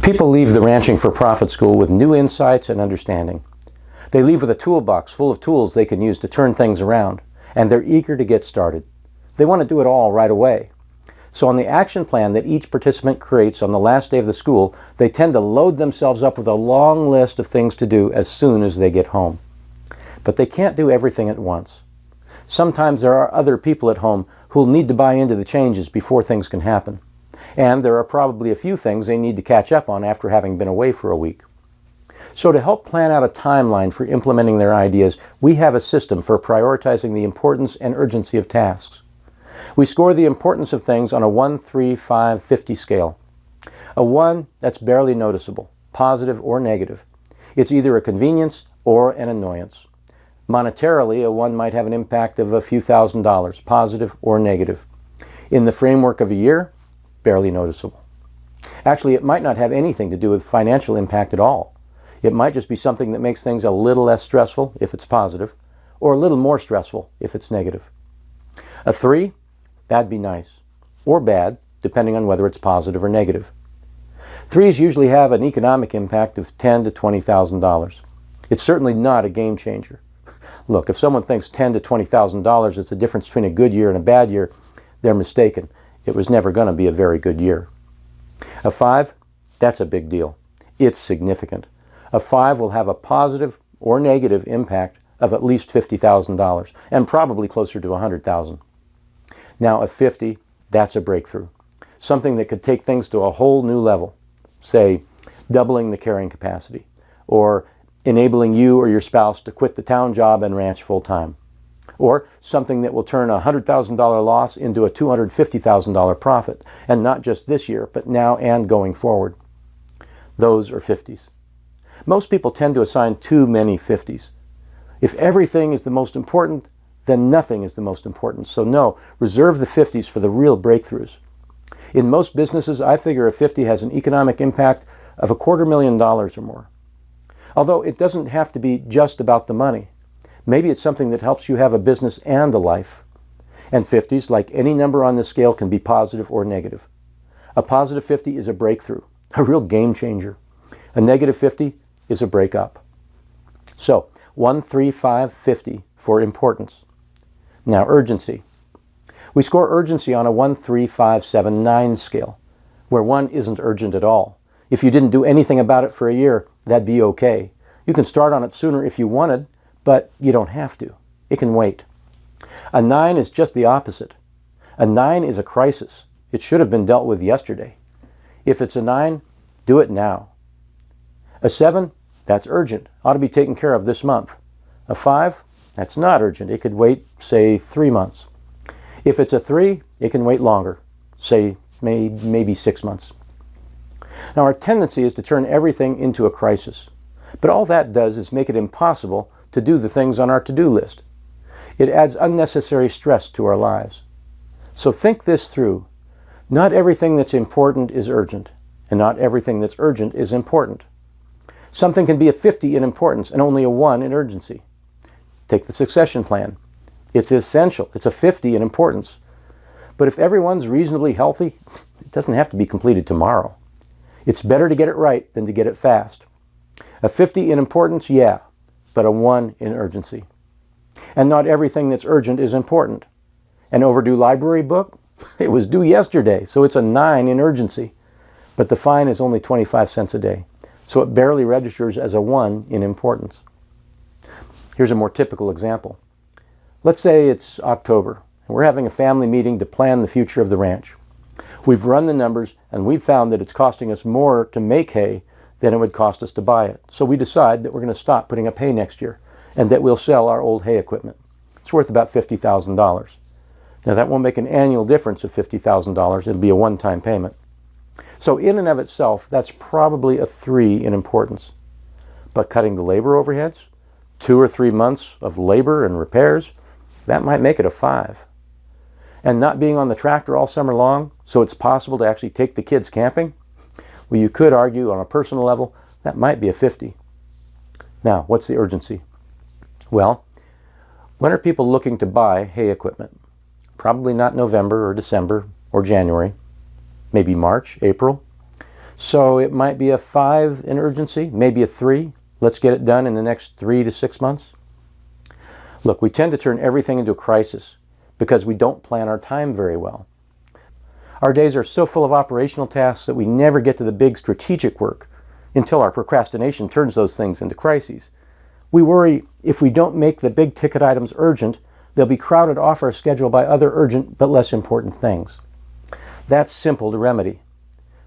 People leave the Ranching for Profit School with new insights and understanding. They leave with a toolbox full of tools they can use to turn things around, and they're eager to get started. They want to do it all right away. So on the action plan that each participant creates on the last day of the school, they tend to load themselves up with a long list of things to do as soon as they get home. But they can't do everything at once. Sometimes there are other people at home who will need to buy into the changes before things can happen. And there are probably a few things they need to catch up on after having been away for a week. So to help plan out a timeline for implementing their ideas, we have a system for prioritizing the importance and urgency of tasks. We score the importance of things on a 1, 3, 5, 50 scale. A 1, that's barely noticeable, positive or negative. It's either a convenience or an annoyance. Monetarily, a 1 might have an impact of a few $1,000s, positive or negative. In the framework of a year, barely noticeable. Actually, it might not have anything to do with financial impact at all. It might just be something that makes things a little less stressful if it's positive, or a little more stressful if it's negative. A 3, that'd be nice, or bad, depending on whether it's positive or negative. 3s usually have an economic impact of $10,000 to $20,000. It's certainly not a game changer. Look, if someone thinks $10,000 to $20,000 is the difference between a good year and a bad year, they're mistaken. It was never going to be a very good year. A 5, that's a big deal. It's significant. A 5 will have a positive or negative impact of at least $50,000, and probably closer to $100,000. Now a 50, that's a breakthrough. Something that could take things to a whole new level. Say, doubling the carrying capacity, or enabling you or your spouse to quit the town job and ranch full time. Or something that will turn a $100,000 loss into a $250,000 profit, and not just this year, but now and going forward. Those are 50s. Most people tend to assign too many 50s. If everything is the most important, then nothing is the most important. So no, reserve the 50s for the real breakthroughs. In most businesses, I figure a 50 has an economic impact of $250,000 or more. Although it doesn't have to be just about the money. Maybe it's something that helps you have a business and a life. And 50s, like any number on this scale, can be positive or negative. A positive 50 is a breakthrough, a real game changer. A negative 50 is a breakup. So, 1, 3, 5, 50 for importance. Now, urgency. We score urgency on a 1, 3, 5, 7, 9 scale, where 1 isn't urgent at all. If you didn't do anything about it for a year, that'd be okay. You can start on it sooner if you wanted, but you don't have to. It can wait. A 9 is just the opposite. A 9 is a crisis. It should have been dealt with yesterday. If it's a 9, do it now. A 7, that's urgent. Ought to be taken care of this month. A 5, that's not urgent. It could wait, say, 3 months. If it's a 3, it can wait longer, say maybe 6 months. Now, our tendency is to turn everything into a crisis. But all that does is make it impossible to do the things on our to-do list. It adds unnecessary stress to our lives. So think this through. Not everything that's important is urgent, and not everything that's urgent is important. Something can be a 50 in importance and only a 1 in urgency. Take the succession plan. It's essential. It's a 50 in importance. But if everyone's reasonably healthy, it doesn't have to be completed tomorrow. It's better to get it right than to get it fast. A 50 in importance, yeah, but a 1 in urgency. And not everything that's urgent is important. An overdue library book? It was due yesterday, so it's a 9 in urgency. But the fine is only 25 cents a day, so it barely registers as a 1 in importance. Here's a more typical example. Let's say it's October, and we're having a family meeting to plan the future of the ranch. We've run the numbers, and we've found that it's costing us more to make hay than it would cost us to buy it. So we decide that we're going to stop putting up hay next year, and that we'll sell our old hay equipment. It's worth about $50,000. Now that won't make an annual difference of $50,000. It'll be a one-time payment. So in and of itself, that's probably a 3 in importance. But cutting the labor overheads, 2 or 3 months of labor and repairs, that might make it a 5. And not being on the tractor all summer long, so it's possible to actually take the kids camping, well, you could argue on a personal level, that might be a 50. Now, what's the urgency? Well, when are people looking to buy hay equipment? Probably not November or December or January. Maybe March, April. So it might be a 5 in urgency, maybe a 3. Let's get it done in the next 3 to 6 months. Look, we tend to turn everything into a crisis because we don't plan our time very well. Our days are so full of operational tasks that we never get to the big strategic work until our procrastination turns those things into crises. We worry if we don't make the big ticket items urgent, they'll be crowded off our schedule by other urgent but less important things. That's simple to remedy.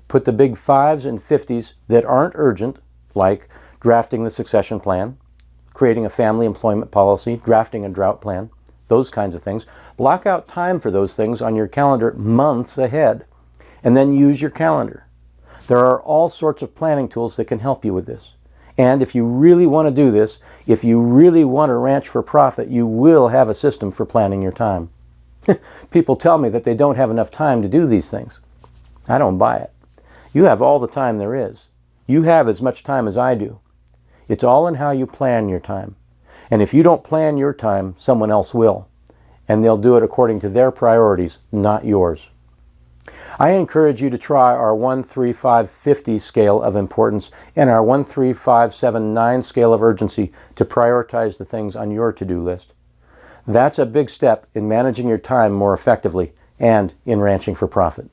Put the big 5s and 50s that aren't urgent, like drafting the succession plan, creating a family employment policy, drafting a drought plan, those kinds of things. Block out time for those things on your calendar months ahead, and then use your calendar. There are all sorts of planning tools that can help you with this. And if you really want to do this, if you really want to ranch for profit, you will have a system for planning your time. People tell me that they don't have enough time to do these things. I don't buy it. You have all the time there is. You have as much time as I do. It's all in how you plan your time. And if you don't plan your time, someone else will. And they'll do it according to their priorities, not yours. I encourage you to try our 1, 3, 5, 50 scale of importance and our 1, 3, 5, 7, 9 scale of urgency to prioritize the things on your to-do list. That's a big step in managing your time more effectively and in ranching for profit.